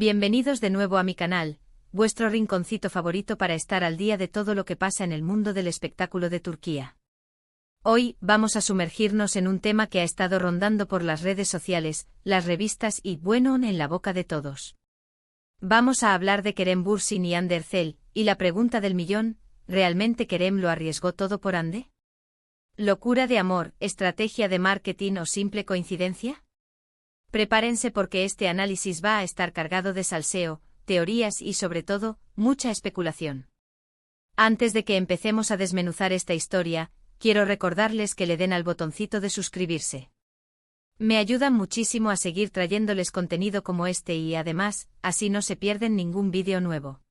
Bienvenidos de nuevo a mi canal, vuestro rinconcito favorito para estar al día de todo lo que pasa en el mundo del espectáculo de Turquía. Hoy, vamos a sumergirnos en un tema que ha estado rondando por las redes sociales, las revistas y, bueno, en la boca de todos. Vamos a hablar de Kerem Bürsin y Hande Erçel, y la pregunta del millón, ¿realmente Kerem lo arriesgó todo por Hande? ¿Locura de amor, estrategia de marketing o simple coincidencia? Prepárense porque este análisis va a estar cargado de salseo, teorías y sobre todo, mucha especulación. Antes de que empecemos a desmenuzar esta historia, quiero recordarles que le den al botoncito de suscribirse. Me ayudan muchísimo a seguir trayéndoles contenido como este y además, así no se pierden ningún vídeo nuevo.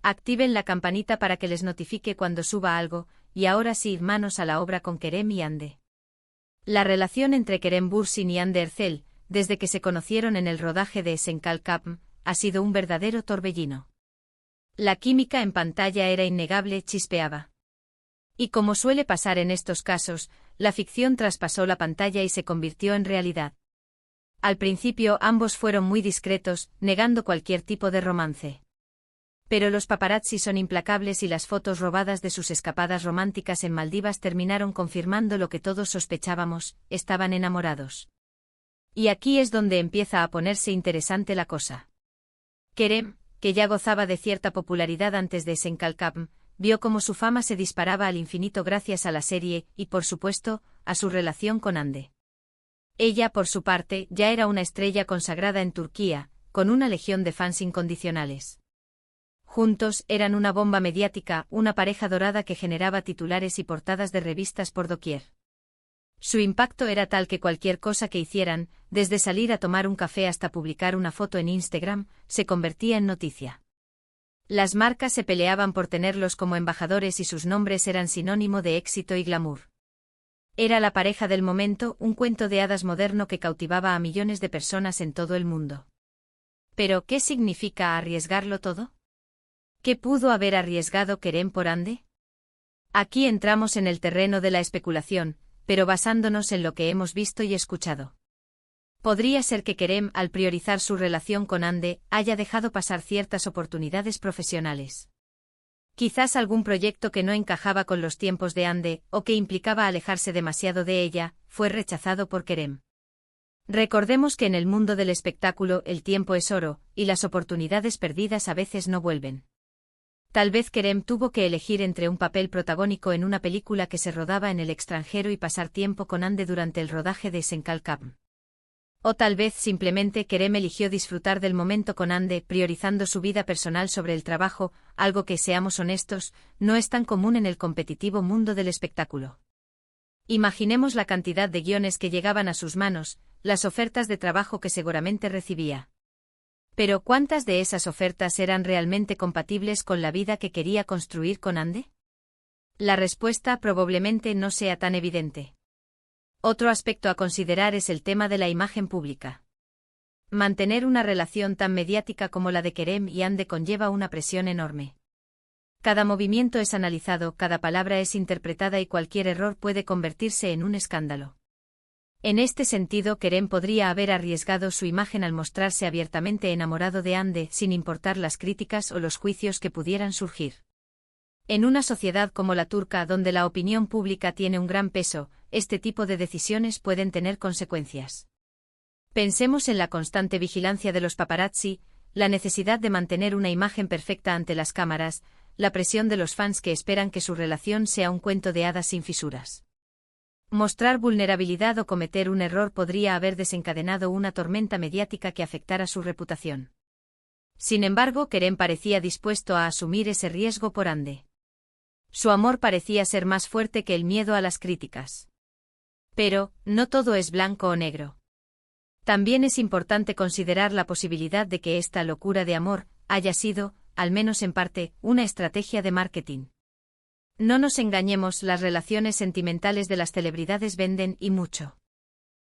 Activen la campanita para que les notifique cuando suba algo, y ahora sí, manos a la obra con Kerem y Hande. La relación entre Kerem Bürsin y Hande Erçel, desde que se conocieron en el rodaje de Esenkalkapm, ha sido un verdadero torbellino. La química en pantalla era innegable, chispeaba. Y como suele pasar en estos casos, la ficción traspasó la pantalla y se convirtió en realidad. Al principio ambos fueron muy discretos, negando cualquier tipo de romance. Pero los paparazzi son implacables y las fotos robadas de sus escapadas románticas en Maldivas terminaron confirmando lo que todos sospechábamos: estaban enamorados. Y aquí es donde empieza a ponerse interesante la cosa. Kerem, que ya gozaba de cierta popularidad antes de Esenkalkapm, vio cómo su fama se disparaba al infinito gracias a la serie y, por supuesto, a su relación con Hande. Ella, por su parte, ya era una estrella consagrada en Turquía, con una legión de fans incondicionales. Juntos, eran una bomba mediática, una pareja dorada que generaba titulares y portadas de revistas por doquier. Su impacto era tal que cualquier cosa que hicieran, desde salir a tomar un café hasta publicar una foto en Instagram, se convertía en noticia. Las marcas se peleaban por tenerlos como embajadores y sus nombres eran sinónimo de éxito y glamour. Era la pareja del momento, un cuento de hadas moderno que cautivaba a millones de personas en todo el mundo. Pero, ¿qué significa arriesgarlo todo? ¿Qué pudo haber arriesgado Kerem por Hande? Aquí entramos en el terreno de la especulación, pero basándonos en lo que hemos visto y escuchado. Podría ser que Kerem, al priorizar su relación con Hande, haya dejado pasar ciertas oportunidades profesionales. Quizás algún proyecto que no encajaba con los tiempos de Hande, o que implicaba alejarse demasiado de ella, fue rechazado por Kerem. Recordemos que en el mundo del espectáculo el tiempo es oro, y las oportunidades perdidas a veces no vuelven. Tal vez Kerem tuvo que elegir entre un papel protagónico en una película que se rodaba en el extranjero y pasar tiempo con Hande durante el rodaje de Esenkalkapm. O tal vez simplemente Kerem eligió disfrutar del momento con Hande, priorizando su vida personal sobre el trabajo, algo que, seamos honestos, no es tan común en el competitivo mundo del espectáculo. Imaginemos la cantidad de guiones que llegaban a sus manos, las ofertas de trabajo que seguramente recibía. Pero ¿cuántas de esas ofertas eran realmente compatibles con la vida que quería construir con Hande? La respuesta probablemente no sea tan evidente. Otro aspecto a considerar es el tema de la imagen pública. Mantener una relación tan mediática como la de Kerem y Hande conlleva una presión enorme. Cada movimiento es analizado, cada palabra es interpretada y cualquier error puede convertirse en un escándalo. En este sentido, Kerem podría haber arriesgado su imagen al mostrarse abiertamente enamorado de Hande sin importar las críticas o los juicios que pudieran surgir. En una sociedad como la turca, donde la opinión pública tiene un gran peso, este tipo de decisiones pueden tener consecuencias. Pensemos en la constante vigilancia de los paparazzi, la necesidad de mantener una imagen perfecta ante las cámaras, la presión de los fans que esperan que su relación sea un cuento de hadas sin fisuras. Mostrar vulnerabilidad o cometer un error podría haber desencadenado una tormenta mediática que afectara su reputación. Sin embargo, Kerem parecía dispuesto a asumir ese riesgo por Hande. Su amor parecía ser más fuerte que el miedo a las críticas. Pero, no todo es blanco o negro. También es importante considerar la posibilidad de que esta locura de amor haya sido, al menos en parte, una estrategia de marketing. No nos engañemos, las relaciones sentimentales de las celebridades venden y mucho.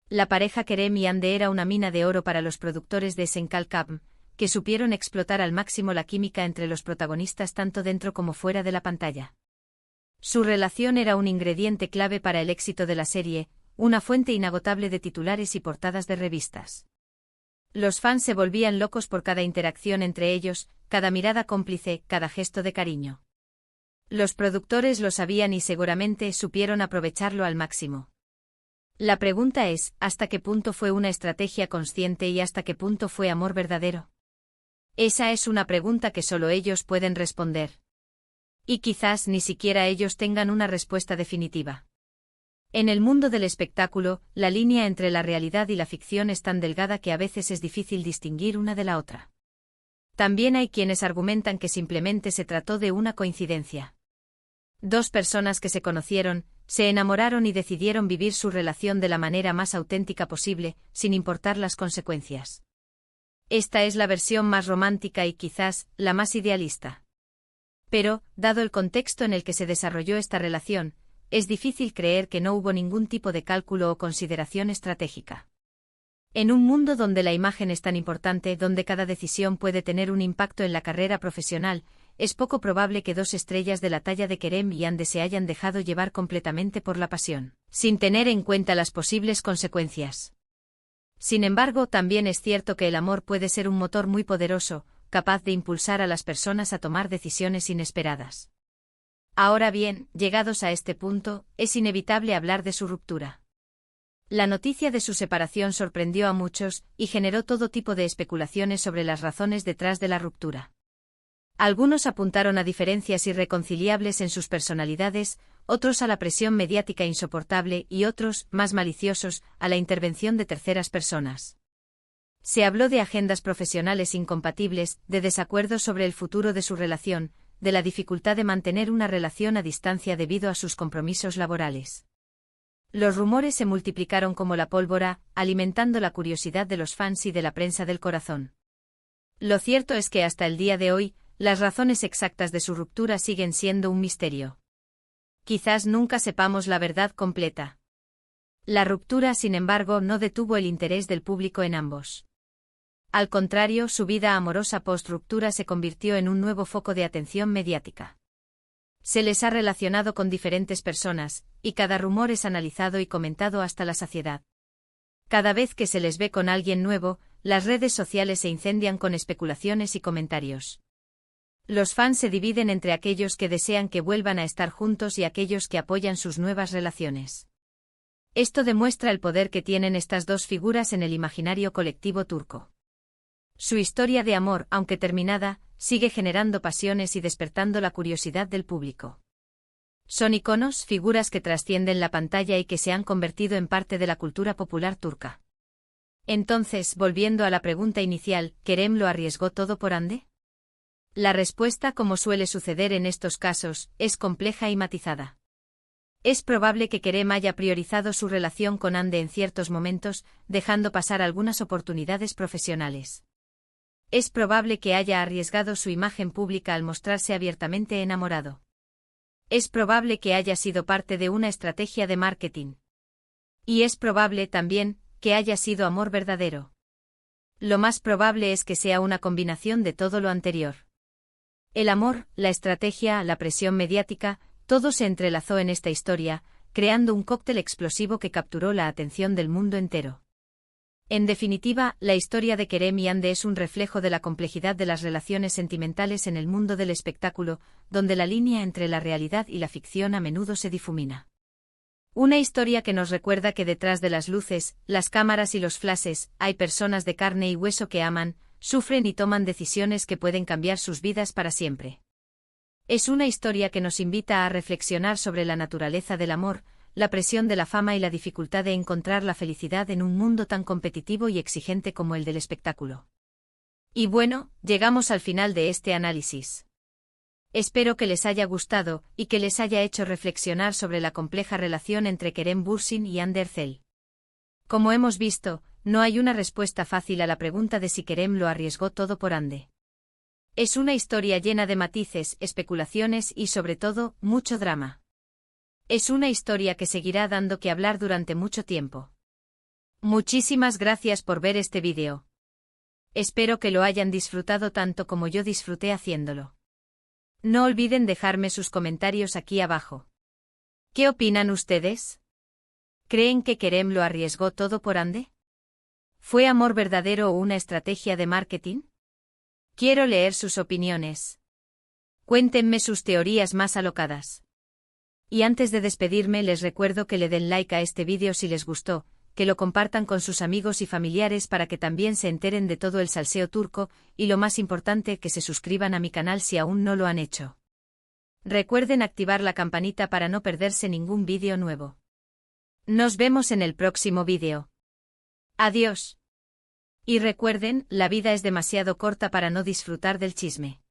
La pareja Kerem y Hande era una mina de oro para los productores de Esenkalkapm, que supieron explotar al máximo la química entre los protagonistas tanto dentro como fuera de la pantalla. Su relación era un ingrediente clave para el éxito de la serie, una fuente inagotable de titulares y portadas de revistas. Los fans se volvían locos por cada interacción entre ellos, cada mirada cómplice, cada gesto de cariño. Los productores lo sabían y seguramente supieron aprovecharlo al máximo. La pregunta es, ¿hasta qué punto fue una estrategia consciente y hasta qué punto fue amor verdadero? Esa es una pregunta que solo ellos pueden responder. Y quizás ni siquiera ellos tengan una respuesta definitiva. En el mundo del espectáculo, la línea entre la realidad y la ficción es tan delgada que a veces es difícil distinguir una de la otra. También hay quienes argumentan que simplemente se trató de una coincidencia. Dos personas que se conocieron, se enamoraron y decidieron vivir su relación de la manera más auténtica posible, sin importar las consecuencias. Esta es la versión más romántica y quizás la más idealista. Pero, dado el contexto en el que se desarrolló esta relación, es difícil creer que no hubo ningún tipo de cálculo o consideración estratégica. En un mundo donde la imagen es tan importante, donde cada decisión puede tener un impacto en la carrera profesional, es poco probable que dos estrellas de la talla de Kerem y Hande se hayan dejado llevar completamente por la pasión, sin tener en cuenta las posibles consecuencias. Sin embargo, también es cierto que el amor puede ser un motor muy poderoso, capaz de impulsar a las personas a tomar decisiones inesperadas. Ahora bien, llegados a este punto, es inevitable hablar de su ruptura. La noticia de su separación sorprendió a muchos y generó todo tipo de especulaciones sobre las razones detrás de la ruptura. Algunos apuntaron a diferencias irreconciliables en sus personalidades, otros a la presión mediática insoportable y otros, más maliciosos, a la intervención de terceras personas. Se habló de agendas profesionales incompatibles, de desacuerdos sobre el futuro de su relación, de la dificultad de mantener una relación a distancia debido a sus compromisos laborales. Los rumores se multiplicaron como la pólvora, alimentando la curiosidad de los fans y de la prensa del corazón. Lo cierto es que hasta el día de hoy, las razones exactas de su ruptura siguen siendo un misterio. Quizás nunca sepamos la verdad completa. La ruptura, sin embargo, no detuvo el interés del público en ambos. Al contrario, su vida amorosa post-ruptura se convirtió en un nuevo foco de atención mediática. Se les ha relacionado con diferentes personas, y cada rumor es analizado y comentado hasta la saciedad. Cada vez que se les ve con alguien nuevo, las redes sociales se incendian con especulaciones y comentarios. Los fans se dividen entre aquellos que desean que vuelvan a estar juntos y aquellos que apoyan sus nuevas relaciones. Esto demuestra el poder que tienen estas dos figuras en el imaginario colectivo turco. Su historia de amor, aunque terminada, sigue generando pasiones y despertando la curiosidad del público. Son iconos, figuras que trascienden la pantalla y que se han convertido en parte de la cultura popular turca. Entonces, volviendo a la pregunta inicial, ¿Kerem lo arriesgó todo por Hande? La respuesta, como suele suceder en estos casos, es compleja y matizada. Es probable que Kerem haya priorizado su relación con Hande en ciertos momentos, dejando pasar algunas oportunidades profesionales. Es probable que haya arriesgado su imagen pública al mostrarse abiertamente enamorado. Es probable que haya sido parte de una estrategia de marketing. Y es probable también que haya sido amor verdadero. Lo más probable es que sea una combinación de todo lo anterior. El amor, la estrategia, la presión mediática, todo se entrelazó en esta historia, creando un cóctel explosivo que capturó la atención del mundo entero. En definitiva, la historia de Kerem y Hande es un reflejo de la complejidad de las relaciones sentimentales en el mundo del espectáculo, donde la línea entre la realidad y la ficción a menudo se difumina. Una historia que nos recuerda que detrás de las luces, las cámaras y los flashes, hay personas de carne y hueso que aman, sufren y toman decisiones que pueden cambiar sus vidas para siempre. Es una historia que nos invita a reflexionar sobre la naturaleza del amor, la presión de la fama y la dificultad de encontrar la felicidad en un mundo tan competitivo y exigente como el del espectáculo. Y bueno, llegamos al final de este análisis. Espero que les haya gustado y que les haya hecho reflexionar sobre la compleja relación entre Kerem Bürsin y Hande Erçel. Como hemos visto, no hay una respuesta fácil a la pregunta de si Kerem lo arriesgó todo por Hande. Es una historia llena de matices, especulaciones y sobre todo, mucho drama. Es una historia que seguirá dando que hablar durante mucho tiempo. Muchísimas gracias por ver este vídeo. Espero que lo hayan disfrutado tanto como yo disfruté haciéndolo. No olviden dejarme sus comentarios aquí abajo. ¿Qué opinan ustedes? ¿Creen que Kerem lo arriesgó todo por Hande? ¿Fue amor verdadero o una estrategia de marketing? Quiero leer sus opiniones. Cuéntenme sus teorías más alocadas. Y antes de despedirme les recuerdo que le den like a este vídeo si les gustó, que lo compartan con sus amigos y familiares para que también se enteren de todo el salseo turco, y lo más importante que se suscriban a mi canal si aún no lo han hecho. Recuerden activar la campanita para no perderse ningún vídeo nuevo. Nos vemos en el próximo vídeo. Adiós. Y recuerden, la vida es demasiado corta para no disfrutar del chisme.